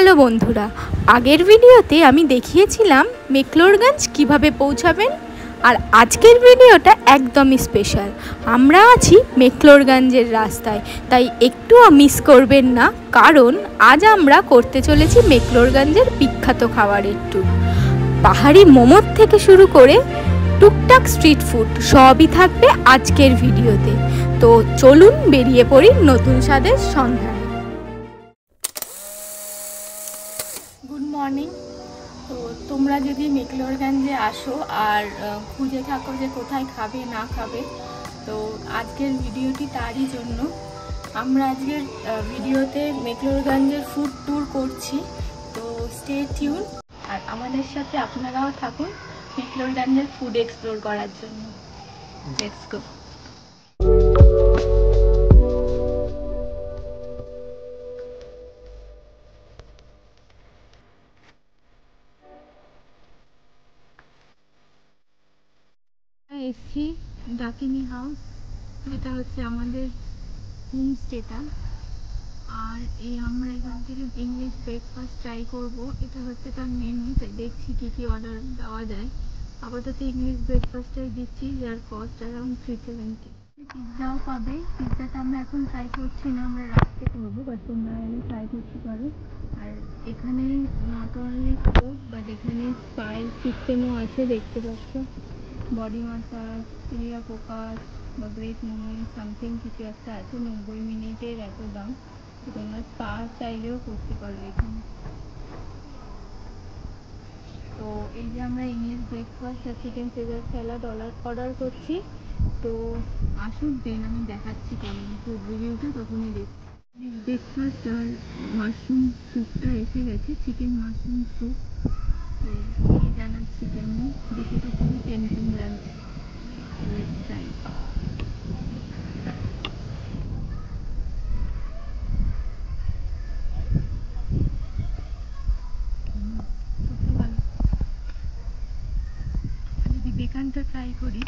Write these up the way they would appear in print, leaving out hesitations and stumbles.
Hello বন্ধুরা, আগের ভিডিওতে আমি দেখিয়েছিলাম মেকলোডগঞ্জ কিভাবে পৌঁছাবেন। আর আজকের ভিডিওটা একদমই স্পেশাল। আমরা আছি মেকলোডগঞ্জের রাস্তায়, তাই একটুও মিস করবেন না, কারণ আজ আমরা করতে চলেছি মেকলোডগঞ্জের বিখ্যাত খাবারের ট্যুর। পাহাড়ি মোমোর থেকে শুরু করে টুকটাক স্ট্রিট ফুড সবই থাকবে আজকের ভিডিওতে। তো চলুন বেরিয়ে পড়ি নতুন স্বাদের সন্ধানে। Good morning. তো তোমরা যদি মেকলোডগঞ্জে আসো আর খুঁজে থাকো যে কোথায় খাবে না খাবে, তো আজকের ভিডিওটি তারই জন্য। আমরা আজকের ভিডিওতে মেকলোডগঞ্জের ফুড ট্যুর করছি, তো স্টে টিউন আর আমাদের সাথে আপনারাও থাকুন মেকলোডগঞ্জের ফুড এক্সপ্লোর করার জন্য। Let's go. এসছি ডাকিনি হাউস, যেটা হচ্ছে আমাদের হোমস্টেটা। আর এই আমরা এখান থেকে ইংলিশ ব্রেকফাস্ট ট্রাই করবো, এটা হচ্ছে তার মেনু। তাই দেখছি কী কী অর্ডার দেওয়া যায়। আপাতত ইংলিশ ব্রেকফাস্টটাই দিচ্ছি, যার কস্ট অ্যারাউন্ড 370। পিৎজাও পাবে। পিৎজাটা আমরা এখন ট্রাই করছি না, আমরা রাত্রে করবো, বাট তোমরা এলে ট্রাই করতে পারো। আর এখানে নট অনলি ফুড, বাট এখানে স্পাইল সিস্টেমও আছে, দেখতে পাচ্ছ। বডি মাসাজ, ক্রিয়া ফোকাস বা গ্রেট মুভমেন্ট সামথিং কিছু একটা আছে। 90 মিনিটের এত দাম। তোমরা স্পা চাইলেও করতে পারো এখানে। তো এই যে আমরা ইংলিশ ব্রেকফাস্ট আর চিকেন সিজার স্যালাড অর্ডার করছি। তো আসুক দেন আমি দেখাচ্ছি কেমন ফুড রিভিউটা, তখনই দেখছি। ব্রেকফাস্ট আর মাশরুম স্যুপটা এসে গেছে, চিকেন মাশরুম স্যুপ। তো জানাচ্ছি কেমন, দেখে তো খুবই টেম্পটিং লাগছে। যদি বেকানটা ট্রাই করি,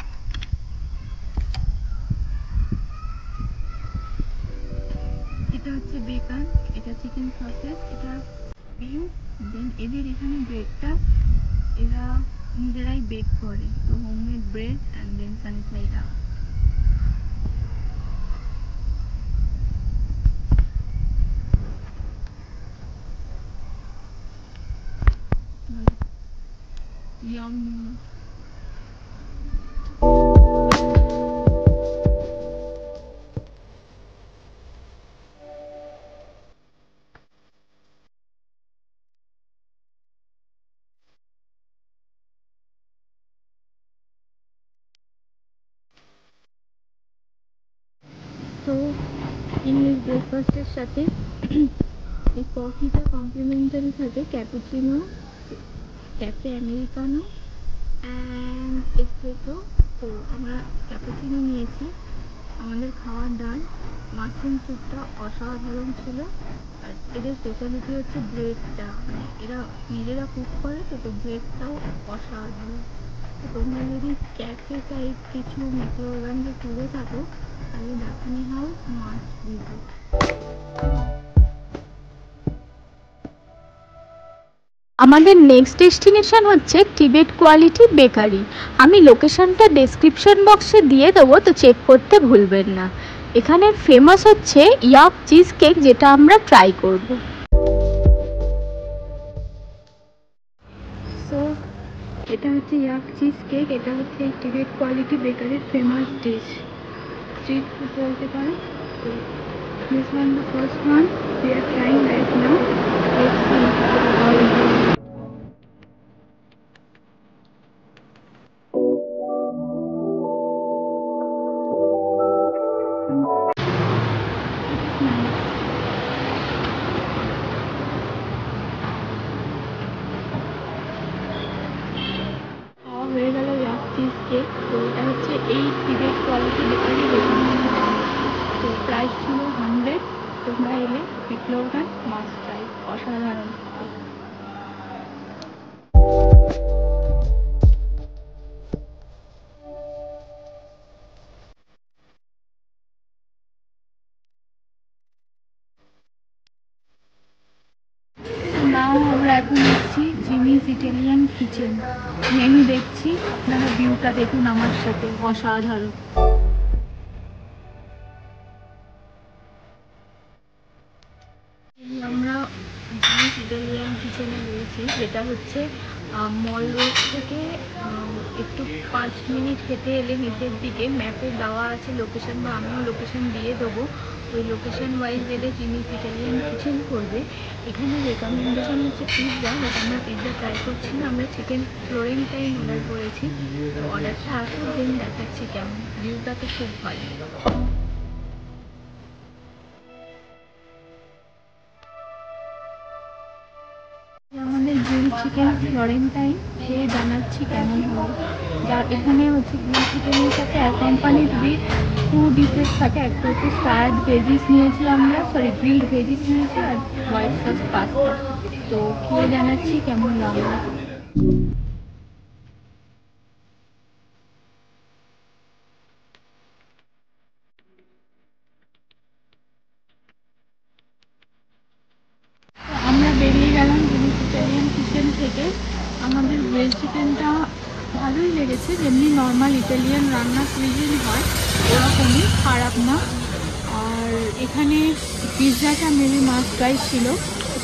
এটা হচ্ছে বেকান, এটা চিকেন সসেস, এটা বিফ। দেন এদের এখানে ব্রেডটা এরা নিজেরাই বেক করে, তো homemade bread and then sunny side up. Yum. তো ইংলিশ ব্রেকফাস্টের সাথে এই কফিটা কমপ্লিমেন্টারি থাকে, cappuccino, cafe americano and espresso. তো আমরা ক্যাপুচিনো নিয়েছি। আমাদের খাওয়ার ডান। মাশরুম স্যুপটা অসাধারণ ছিল। আর এদের স্পেশালিটি হচ্ছে ব্রেডটা, মানে এরা নিজেরা কুক করে, তো ব্রেডটাও অসাধারণ। তো তোমরা যদি ক্যাফে টাইপ কিছু মেকলোডগঞ্জে ঘুরে থাকো, তাহলে ডাকিনি হাউস মাস্ট ভিজিট। আমাদের নেক্সট ডেস্টিনেশন হচ্ছে টিবেট কোয়ালিটি বেকারি। আমি লোকেশনটা ডেসক্রিপশন বক্সে দিয়ে দেবো, তো চেক করতে ভুলবেন না। এখানের ফেমাস হচ্ছে ইয়াক চিজ কেক, যেটা আমরা ট্রাই করব। সো এটা হচ্ছে ইয়াক চিজ কেক, এটা হচ্ছে এই টিবেট কোয়ালিটি বেকারির ফেমাস ডিশ, স্ট্রিট ফুড বলতে পারো। তো this one the first one we are trying right now. Let's see how it is. হয়ে গেল ইয়াক চিজ কেক। তো এটা হচ্ছে এই টিবেট কোয়ালিটি বেকারি দোকান। তো প্রাইস ছিল 100। তোমরা এলে মেকলোডগঞ্জ মাস্ট ট্রাই, অসাধারণ। এখন দেখছি জিমিস ইটালিয়ান কিচেন, মেনু দেখছি। আপনারা ভিউটা দেখুন আমার সাথে, অসাধারণ। আমরা জিমিস ইটালিয়ান কিচেনে রয়েছি, যেটা হচ্ছে মল রোড থেকে একটু 5 মিনিট হেঁটে এলে নিচের দিকে ম্যাপে দেওয়া আছে লোকেশন, বা আমিও লোকেশন দিয়ে দেবো। ওই লোকেশন ওয়াইজ এলে জিমিস ইটালিয়ান কিচেন করবে। এখানে রেকমেন্ডেশন হচ্ছে পিৎজা, বাট আমরা পিৎজা ট্রাই করছি না, আমরা চিকেন ফ্লোরেন্টাইন অর্ডার করেছি। তো অর্ডারটা আসুক, দেন দেখাচ্ছি কেমন। ভিউটা তো খুব ভালো। আমাদের গ্রিল চিকেন ফ্লোরেন্টাইন খেয়ে জানাচ্ছি কেমন হবে। যার এখানে হচ্ছে গ্রিল চিকেনের সাথে অ্যাকম্পানিড উইথ 2 ডিশেস থাকে। একটা হচ্ছে ফ্রায়েড ভেজিস নিয়েছি আমরা, সরি গ্রিলড ভেজিস নিয়েছি, আর হোয়াইট সস পাস্তা। তো খেয়ে জানাচ্ছি কেমন লাগবে। আমরা বেরিয়ে গেলাম জিমিস ইটালিয়ান কিচেন থেকে। আমাদের গ্রিল চিকেনটা ভালোই লেগেছে, যেমনি নর্মাল ইটালিয়ান রান্না কুইজিন হয় ওরকমই, খারাপ না। আর এখানে পিৎজাটা মেবি মাস্ট ট্রাই ছিল।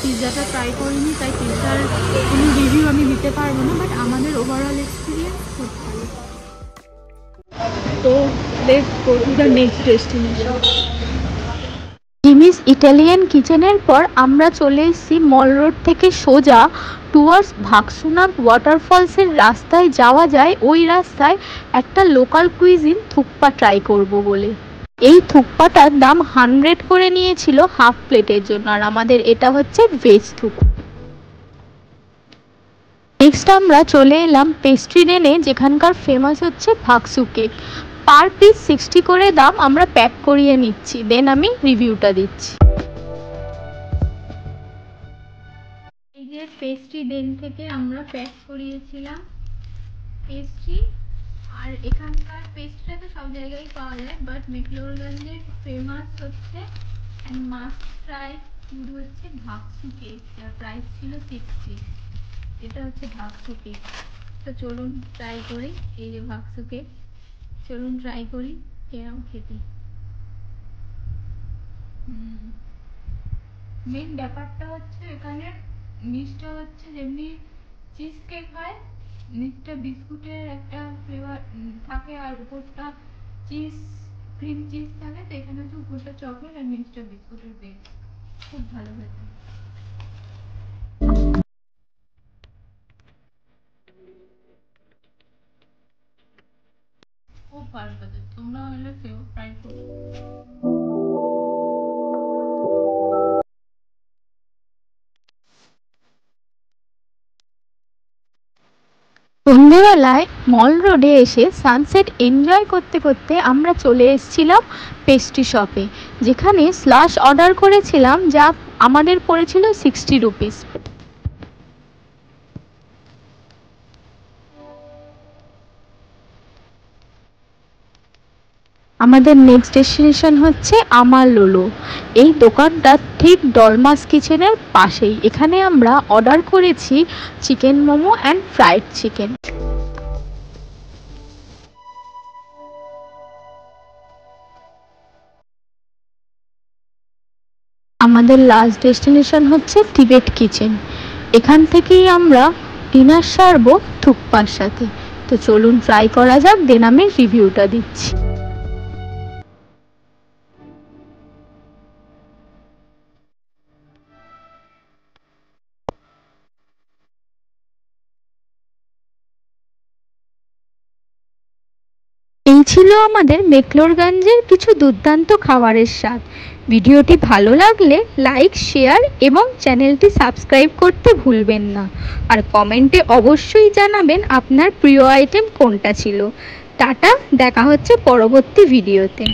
পিৎজাটা ট্রাই করিনি, তাই পিৎজার কোনো রিভিউ আমি দিতে পারবো না, বাট আমাদের ওভারঅল এক্সপিরিয়েন্স খুব ভালো। তো let's go to the next destination. Jimmy's Italian কিচেনের পর আমরা চলে এসেছি মল রোড থেকে সোজা টুয়ার্ডস ভাগসুনাগ ওয়াটারফলসের রাস্তায় যাওয়া যায়। ওই রাস্তায় একটা লোকাল কুইজিন থুকপা ট্রাই করব বলে। এই থুকপাটার দাম 100 করে নিয়েছিল হাফ প্লেটের জন্য, আর আমাদের এটা হচ্ছে ভেজ থুকপা। নেক্সট আমরা চলে এলাম পেস্ট্রি লেনে, যেখানকার ফেমাস হচ্ছে ভাগসু কেক। পার পিস 60 করে দাম, আমরা প্যাক করিয়ে নিচ্ছি, দেন আমি রিভিউটা দিচ্ছি। এই যে পেস্ট্রি লেন থেকে আমরা প্যাক করিয়েছিলাম পেস্ট্রি। আর এখানকার পেস্ট্রিটা তো সব জায়গায় পাওয়া যায়, বাট মেকলোডগঞ্জের ফেমাস হচ্ছে অ্যান্ড মাস্ট ট্রাই ফুড হচ্ছে ভাগসু কেক, যার প্রাইস ছিল 60। এটা হচ্ছে ভাগসু কেক। তো চলুন ট্রাই করি। এই যে ভাগসু কেক, চলুন ট্রাই করি কেরম খেতে। মেন ব্যাপারটা হচ্ছে এখানে মিষ্টিটা হচ্ছে যেমনি চিজ কেক হয়, নিচটা বিস্কুটের একটা ফ্লেভার থাকে, আর উপরটা চিজ, ক্রিম চিজ থাকে। তো এখানে হচ্ছে উপরটা চকলেট আর নিচটা বিস্কুটের বেস। খুব ভালো খেতে। খুব ভালো খেতে, তোমরা হলে কেউ ট্রাই করো। সন্ধ্যেবেলায় মল রোডে এসে সানসেট এনজয় করতে করতে আমরা চলে এসেছিলাম পেস্ট্রি শপে, যেখানে স্লাশ অর্ডার করেছিলাম, যা আমাদের পড়েছিল 60 রুপিস। আমাদের নেক্সট ডেস্টিনেশন হচ্ছে আমার লোলো। এই দোকানটা ঠিক ডলমাস কিচেনের পাশেই। এখানে আমরা অর্ডার করেছি chicken momo and fried chicken. আমাদের লাস্ট ডেস্টিনেশন হচ্ছে টিবেট কিচেন। এখান থেকেই আমরা ডিনার সারবো থুকপার সাথে। তো চলুন ট্রাই করা যাক, দেন আমি রিভিউটা দিচ্ছি। এই ছিল আমাদের মেকলোডগঞ্জের কিছু দুর্দান্ত খাবারের স্বাদ। ভিডিওটি ভালো লাগলে লাইক, শেয়ার এবং চ্যানেলটি সাবস্ক্রাইব করতে ভুলবেন না। আর কমেন্টে অবশ্যই জানাবেন আপনার প্রিয় আইটেম কোনটা ছিল। টাটা, দেখা হচ্ছে পরবর্তী ভিডিওতে।